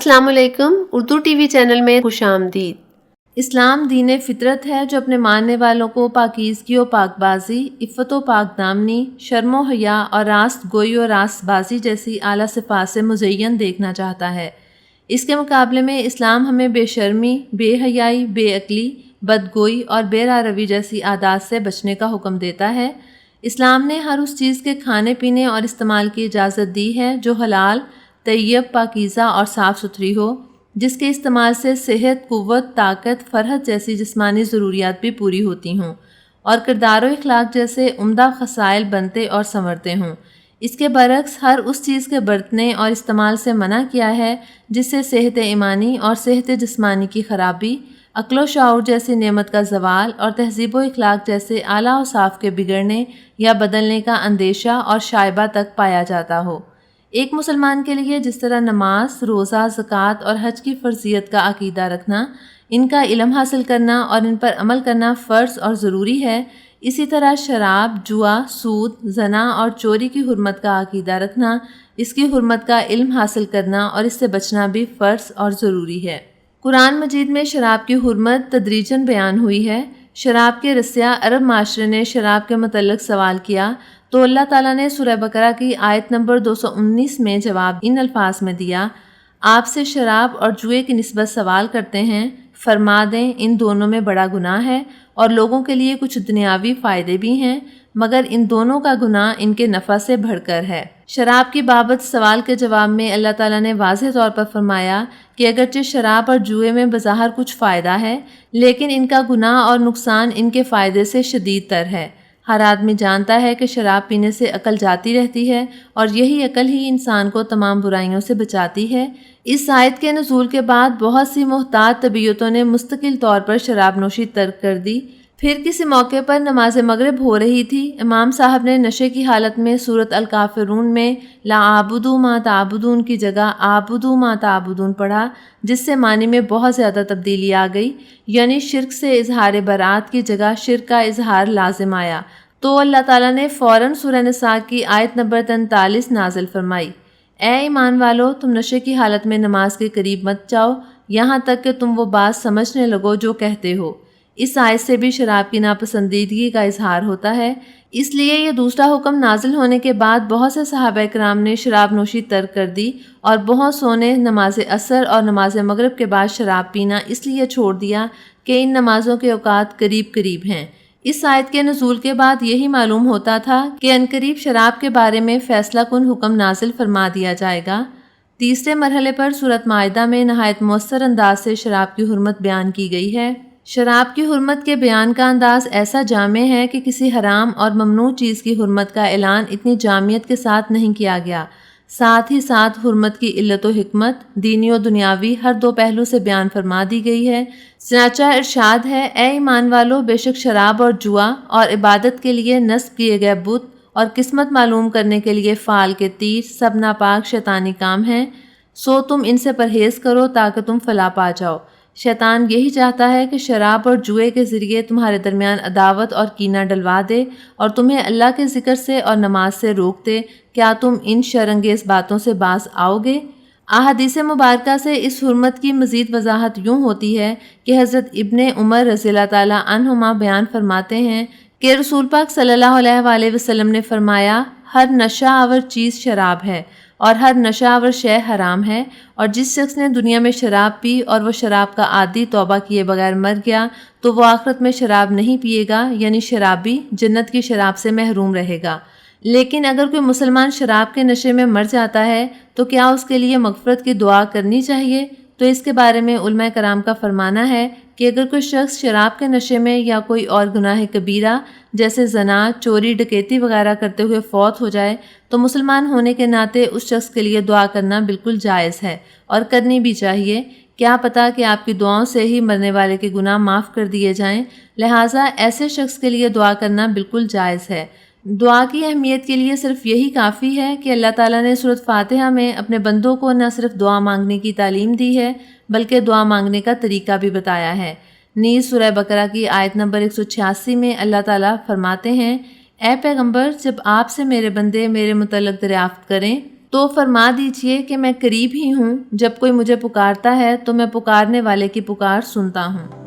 السلام علیکم، Urdu T V channel میں خوش آمدید۔ اسلام دین فطرت ہے جو اپنے ماننے والوں کو پاکیزگی و پاک بازی، عفت و پاک دامنی، شرم و حیا اور راست گوئی و راست بازی جیسی اعلیٰ صفات سے مزین دیکھنا چاہتا ہے۔ اس کے مقابلے میں اسلام ہمیں بے شرمی، بے حیائی، بے عقلی، بدگوئی اور بے راہ روی جیسی عادات سے بچنے کا حکم دیتا ہے۔ اسلام نے ہر اس چیز کے کھانے پینے اور استعمال کی اجازت دی ہے جو حلال، طیب، پاکیزہ اور صاف ستھری ہو، جس کے استعمال سے صحت، قوت، طاقت، فرحت جیسی جسمانی ضروریات بھی پوری ہوتی ہوں اور کردار و اخلاق جیسے عمدہ خصائل بنتے اور سنورتے ہوں۔ اس کے برعکس ہر اس چیز کے برتنے اور استعمال سے منع کیا ہے جس سے صحت ایمانی اور صحت جسمانی کی خرابی، عقل و شعور جیسی نعمت کا زوال اور تہذیب و اخلاق جیسے اعلیٰ اوصاف کے بگڑنے یا بدلنے کا اندیشہ اور شائبہ تک پایا جاتا ہو۔ ایک مسلمان کے لیے جس طرح نماز، روزہ، زکوٰۃ اور حج کی فرضیت کا عقیدہ رکھنا، ان کا علم حاصل کرنا اور ان پر عمل کرنا فرض اور ضروری ہے، اسی طرح شراب، جوا، سود، زنا اور چوری کی حرمت کا عقیدہ رکھنا، اس کی حرمت کا علم حاصل کرنا اور اس سے بچنا بھی فرض اور ضروری ہے۔ قرآن مجید میں شراب کی حرمت تدریجاً بیان ہوئی ہے۔ شراب کے رسیا عرب معاشرے نے شراب کے متعلق سوال کیا تو اللہ تعالیٰ نے سورہ بقرہ کی آیت نمبر 219 میں جواب ان الفاظ میں دیا: آپ سے شراب اور جوئے کی نسبت سوال کرتے ہیں، فرما دیں ان دونوں میں بڑا گناہ ہے اور لوگوں کے لیے کچھ دنیاوی فائدے بھی ہیں، مگر ان دونوں کا گناہ ان کے نفع سے بڑھ کر ہے۔ شراب کی بابت سوال کے جواب میں اللہ تعالیٰ نے واضح طور پر فرمایا کہ اگرچہ شراب اور جوئے میں بظاہر کچھ فائدہ ہے، لیکن ان کا گناہ اور نقصان ان کے فائدے سے شدید تر ہے۔ ہر آدمی جانتا ہے کہ شراب پینے سے عقل جاتی رہتی ہے اور یہی عقل ہی انسان کو تمام برائیوں سے بچاتی ہے۔ اس آیت کے نزول کے بعد بہت سی محتاط طبیعتوں نے مستقل طور پر شراب نوشی ترک کر دی۔ پھر کسی موقع پر نماز مغرب ہو رہی تھی، امام صاحب نے نشے کی حالت میں سورۃ الکافرون میں لا اعبد ما تعبدون کی جگہ اعبد ما تعبدون پڑھا، جس سے معنی میں بہت زیادہ تبدیلی آ گئی، یعنی شرک سے اظہار برات کی جگہ شرک کا اظہار لازم آیا۔ تو اللہ تعالیٰ نے فوراً سورہ نساء کی آیت نمبر 43 نازل فرمائی: اے ایمان والو، تم نشے کی حالت میں نماز کے قریب مت جاؤ یہاں تک کہ تم وہ بات سمجھنے لگو جو کہتے ہو۔ اس آیت سے بھی شراب کی ناپسندیدگی کا اظہار ہوتا ہے، اس لیے یہ دوسرا حکم نازل ہونے کے بعد بہت سے صحابہ کرام نے شراب نوشی ترک کر دی اور بہت سو نے نماز عصر اور نماز مغرب کے بعد شراب پینا اس لیے چھوڑ دیا کہ ان نمازوں کے اوقات قریب قریب ہیں۔ اس آیت کے نزول کے بعد یہی معلوم ہوتا تھا کہ عنقریب شراب کے بارے میں فیصلہ کن حکم نازل فرما دیا جائے گا۔ تیسرے مرحلے پر سورۃ مائدہ میں نہایت مؤثر انداز سے شراب کی حرمت بیان کی گئی ہے۔ شراب کی حرمت کے بیان کا انداز ایسا جامع ہے کہ کسی حرام اور ممنوع چیز کی حرمت کا اعلان اتنی جامعیت کے ساتھ نہیں کیا گیا۔ ساتھ ہی ساتھ حرمت کی علت و حکمت دینی و دنیاوی ہر دو پہلو سے بیان فرما دی گئی ہے۔ چنانچہ ارشاد ہے: اے ایمان والو، بے شک شراب اور جوا اور عبادت کے لیے نصب کیے گئے بت اور قسمت معلوم کرنے کے لیے فال کے تیر سب ناپاک شیطانی کام ہیں، سو تم ان سے پرہیز کرو تاکہ تم فلاح پا جاؤ۔ شیطان یہی چاہتا ہے کہ شراب اور جوئے کے ذریعے تمہارے درمیان عداوت اور کینہ ڈلوا دے اور تمہیں اللہ کے ذکر سے اور نماز سے روک دے۔ کیا تم ان شر انگیز باتوں سے باز آؤ گے؟ احادیث مبارکہ سے اس حرمت کی مزید وضاحت یوں ہوتی ہے کہ حضرت ابن عمر رضی اللہ تعالیٰ عنہما بیان فرماتے ہیں کہ رسول پاک صلی اللہ علیہ وآلہ وسلم نے فرمایا: ہر نشہ آور چیز شراب ہے اور ہر نشہ آور شے حرام ہے، اور جس شخص نے دنیا میں شراب پی اور وہ شراب کا عادی توبہ کیے بغیر مر گیا تو وہ آخرت میں شراب نہیں پیے گا، یعنی شرابی جنت کی شراب سے محروم رہے گا۔ لیکن اگر کوئی مسلمان شراب کے نشے میں مر جاتا ہے تو کیا اس کے لیے مغفرت کی دعا کرنی چاہیے؟ تو اس کے بارے میں علماء کرام کا فرمانا ہے کہ اگر کوئی شخص شراب کے نشے میں یا کوئی اور گناہ کبیرہ جیسے زنا، چوری، ڈکیتی وغیرہ کرتے ہوئے فوت ہو جائے تو مسلمان ہونے کے ناطے اس شخص کے لیے دعا کرنا بالکل جائز ہے اور کرنی بھی چاہیے۔ کیا پتہ کہ آپ کی دعاؤں سے ہی مرنے والے کے گناہ معاف کر دیے جائیں، لہٰذا ایسے شخص کے لیے دعا کرنا بالکل جائز ہے۔ دعا کی اہمیت کے لیے صرف یہی کافی ہے کہ اللہ تعالیٰ نے سورۃ فاتحہ میں اپنے بندوں کو نہ صرف دعا مانگنے کی تعلیم دی ہے بلکہ دعا مانگنے کا طریقہ بھی بتایا ہے۔ نیز سورہ بقرہ کی آیت نمبر 186 میں اللہ تعالیٰ فرماتے ہیں: اے پیغمبر، جب آپ سے میرے بندے میرے متعلق دریافت کریں تو فرما دیجئے کہ میں قریب ہی ہوں، جب کوئی مجھے پکارتا ہے تو میں پکارنے والے کی پکار سنتا ہوں۔